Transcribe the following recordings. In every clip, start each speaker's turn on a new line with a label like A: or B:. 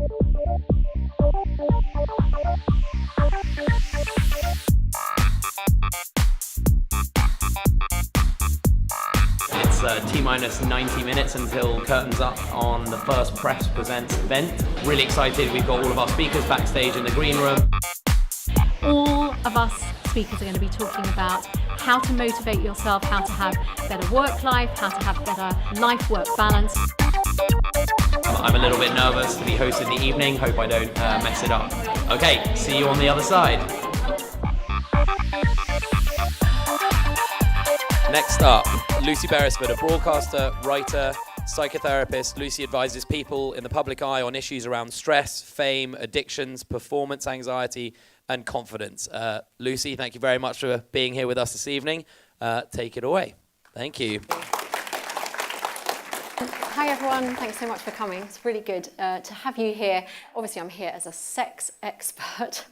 A: It's T-minus 90 minutes until curtains up on the first Press Presents event. Really excited. We've got all of our speakers backstage in the green room.
B: All of us speakers are going to be talking about how to motivate yourself, how to have better work life, how to have better life-work balance.
A: I'm a little bit nervous to be hosting the evening. Hope I don't mess it up. Okay, see you on the other side. Next up, Lucy Beresford, a broadcaster, writer, psychotherapist. Lucy advises people in the public eye on issues around stress, fame, addictions, performance anxiety, and confidence. Lucy, thank you very much for being here with us this evening. Take it away. Thank you.
C: Hi everyone, thanks so much for coming. It's really good to have you here. Obviously I'm here as a sex expert,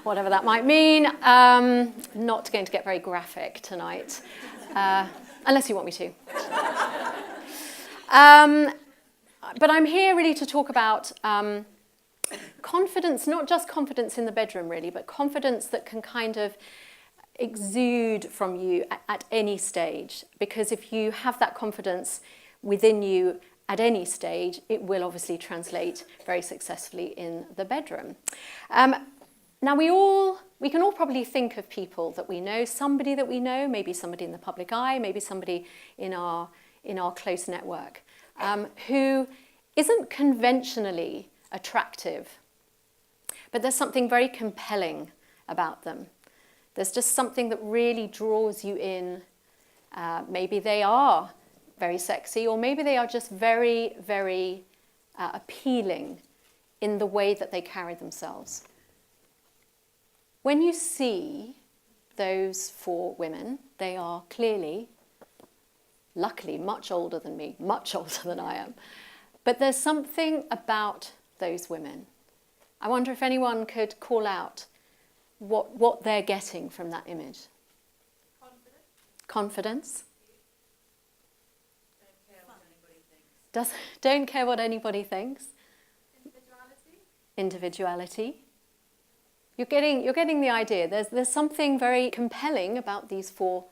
C: whatever that might mean. Not going to get very graphic tonight, unless you want me to. But I'm here really to talk about confidence, not just confidence in the bedroom really, but confidence that can kind of exude from you at any stage. Because if you have that confidence within you at any stage, it will obviously translate very successfully in the bedroom. Now we can all probably think of people that we know, somebody that we know, maybe somebody in the public eye, maybe somebody in our close network, who isn't conventionally attractive, but there's something very compelling about them. There's just something that really draws you in. Maybe they are very sexy, or maybe they are just very, very appealing in the way that they carry themselves. When you see those four women, they are clearly, luckily, much older than me, much older than I am. But there's something about those women. I wonder if anyone could call out what they're getting from that image. Confidence. Don't care what anybody thinks. Individuality. You're getting the idea. There's something very compelling about these four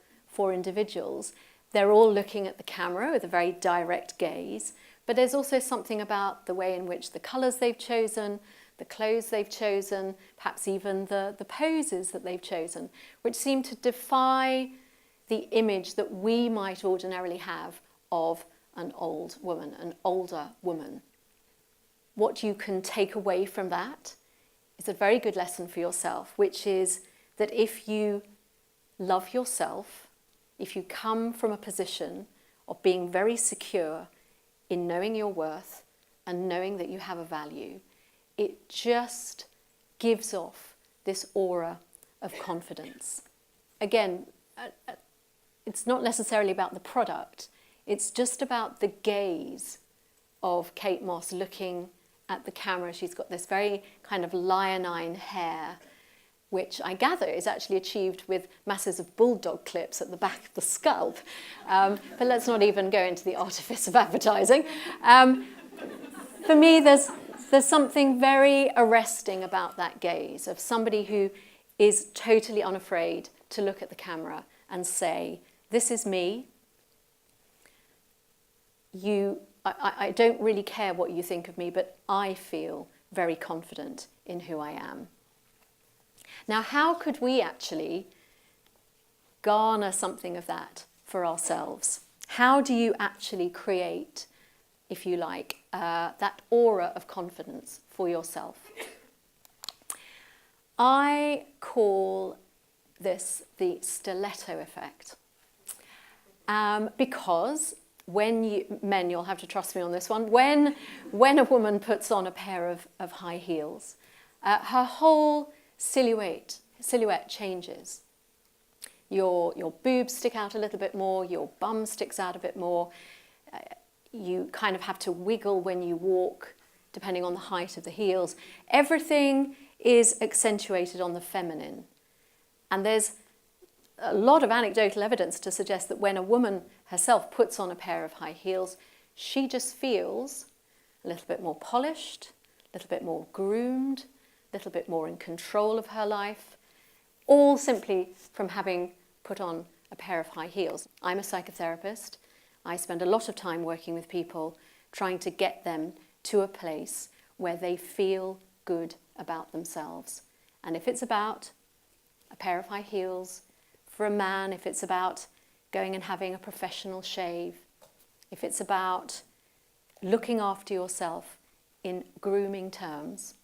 C: individuals. They're all looking at the camera with a very direct gaze, but there's also something about the way in which the colours they've chosen, the clothes they've chosen, perhaps even the poses that they've chosen, which seem to defy the image that we might ordinarily have of an old woman, an older woman. What you can take away from that is a very good lesson for yourself, which is that if you love yourself, if you come from a position of being very secure in knowing your worth and knowing that you have a value, it just gives off this aura of confidence. Again, it's not necessarily about the product, it's just about the gaze of Kate Moss looking at the camera. She's got this very kind of leonine hair, which I gather is actually achieved with masses of bulldog clips at the back of the scalp. But let's not even go into the artifice of advertising. For me, there's something very arresting about that gaze of somebody who is totally unafraid to look at the camera and say, this is me. I don't really care what you think of me, but I feel very confident in who I am. Now, how could we actually garner something of that for ourselves? How do you actually create, if you like, that aura of confidence for yourself? I call this the Stiletto Effect. Because men, you'll have to trust me on this one, when a woman puts on a pair of high heels, her whole silhouette changes. Your boobs stick out a little bit more, your bum sticks out a bit more, you kind of have to wiggle when you walk, depending on the height of the heels. Everything is accentuated on the feminine. And there's a lot of anecdotal evidence to suggest that when a woman herself puts on a pair of high heels, she just feels a little bit more polished, a little bit more groomed, a little bit more in control of her life, all simply from having put on a pair of high heels. I'm a psychotherapist. I spend a lot of time working with people, trying to get them to a place where they feel good about themselves. And if it's about a pair of high heels, for a man, if it's about going and having a professional shave, if it's about looking after yourself in grooming terms,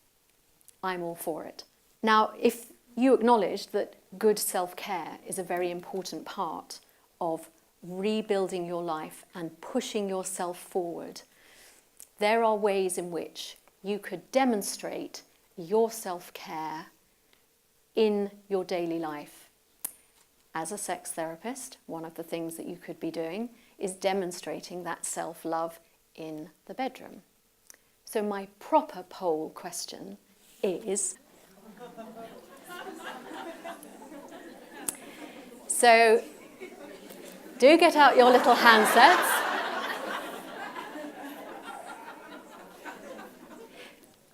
C: I'm all for it. Now, if you acknowledge that good self-care is a very important part of rebuilding your life and pushing yourself forward, there are ways in which you could demonstrate your self-care in your daily life. As a sex therapist, one of the things that you could be doing is demonstrating that self-love in the bedroom. So my proper poll question is, so do get out your little handsets.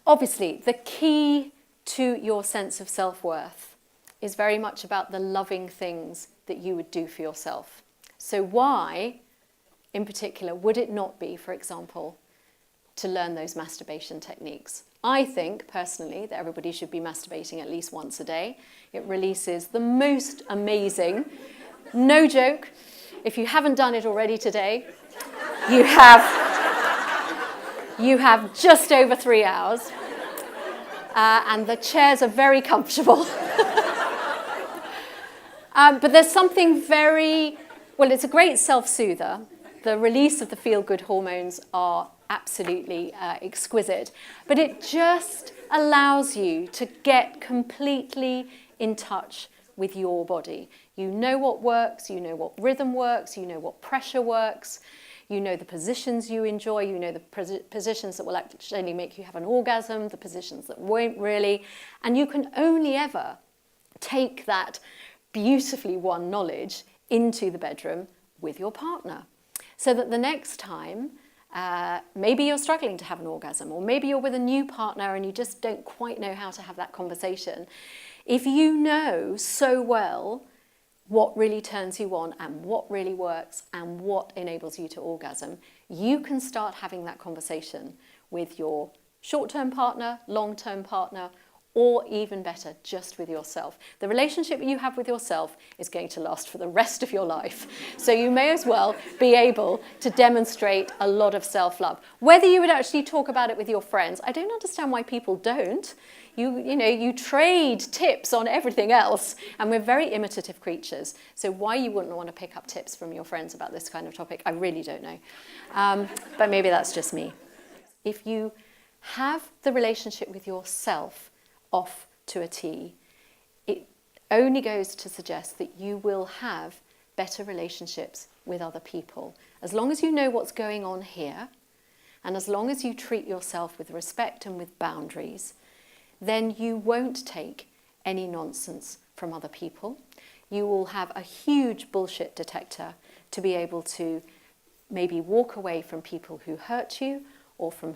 C: Obviously, the key to your sense of self-worth is very much about the loving things that you would do for yourself. So why, in particular, would it not be, for example, to learn those masturbation techniques? I think, personally, that everybody should be masturbating at least once a day. It releases the most amazing, no joke, if you haven't done it already today, you have just over 3 hours, and the chairs are very comfortable. But there's something it's a great self-soother. The release of the feel-good hormones are absolutely exquisite, but it just allows you to get completely in touch with your body. You know what works, you know what rhythm works, you know what pressure works, you know the positions you enjoy, you know the positions that will actually make you have an orgasm, the positions that won't really, and you can only ever take that beautifully won knowledge into the bedroom with your partner. So that the next time, maybe you're struggling to have an orgasm, or maybe you're with a new partner and you just don't quite know how to have that conversation. If you know so well what really turns you on and what really works and what enables you to orgasm, you can start having that conversation with your short-term partner, long-term partner, or even better, just with yourself. The relationship you have with yourself is going to last for the rest of your life. So you may as well be able to demonstrate a lot of self-love. Whether you would actually talk about it with your friends, I don't understand why people don't. You trade tips on everything else, and we're very imitative creatures. So why you wouldn't want to pick up tips from your friends about this kind of topic, I really don't know. But maybe that's just me. If you have the relationship with yourself off to a T, it only goes to suggest that you will have better relationships with other people. As long as you know what's going on here, and as long as you treat yourself with respect and with boundaries, then you won't take any nonsense from other people. You will have a huge bullshit detector to be able to maybe walk away from people who hurt you, or from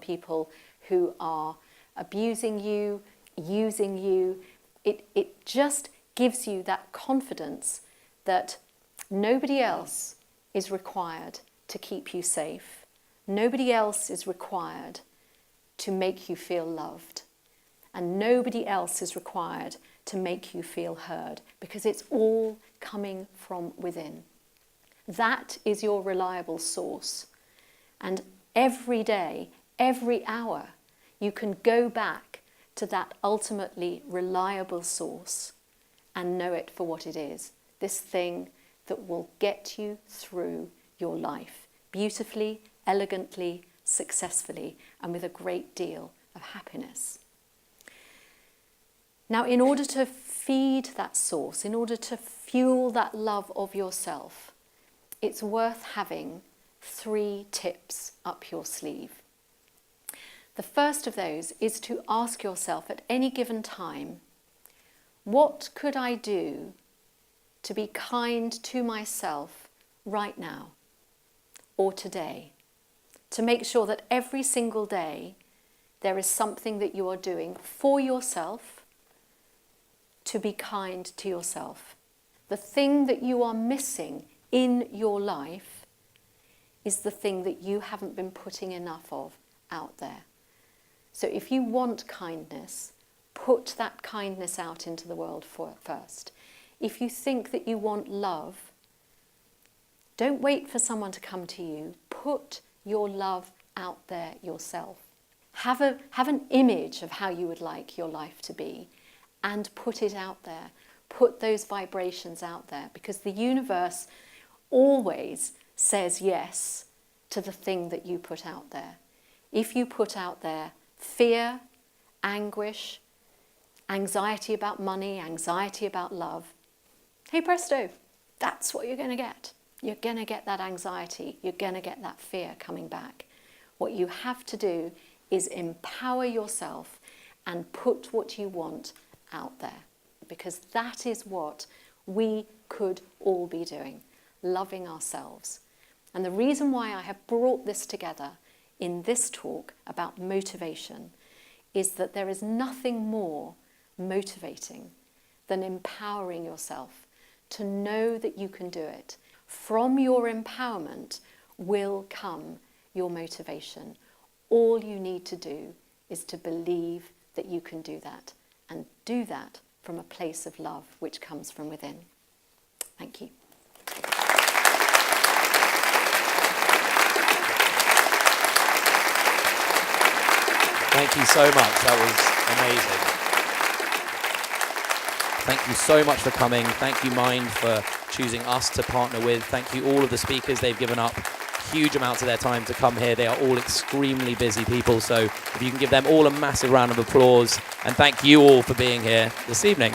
C: people who are abusing you, using you. It just gives you that confidence that nobody else is required to keep you safe. Nobody else is required to make you feel loved. And nobody else is required to make you feel heard, because it's all coming from within. That is your reliable source. And every day, every hour, you can go back to that ultimately reliable source and know it for what it is. This thing that will get you through your life beautifully, elegantly, successfully, and with a great deal of happiness. Now, in order to feed that source, in order to fuel that love of yourself, it's worth having 3 tips up your sleeve. The first of those is to ask yourself at any given time, what could I do to be kind to myself right now or today, to make sure that every single day there is something that you are doing for yourself to be kind to yourself. The thing that you are missing in your life is the thing that you haven't been putting enough of out there. So if you want kindness, put that kindness out into the world first. If you think that you want love, don't wait for someone to come to you. Put your love out there yourself. Have an image of how you would like your life to be and put it out there. Put those vibrations out there, because the universe always says yes to the thing that you put out there. If you put out there fear, anguish, anxiety about money, anxiety about love, hey presto, that's what you're going to get. You're going to get that anxiety. You're going to get that fear coming back. What you have to do is empower yourself and put what you want out there, because that is what we could all be doing, loving ourselves. And the reason why I have brought this together in this talk about motivation is that there is nothing more motivating than empowering yourself to know that you can do it. From your empowerment will come your motivation. All you need to do is to believe that you can do that, and do that from a place of love which comes from within. Thank you.
A: Thank you so much. That was amazing. Thank you so much for coming. Thank you, Mind, for choosing us to partner with. Thank you, all of the speakers. They've given up huge amounts of their time to come here. They are all extremely busy people, so if you can give them all a massive round of applause. And thank you all for being here this evening.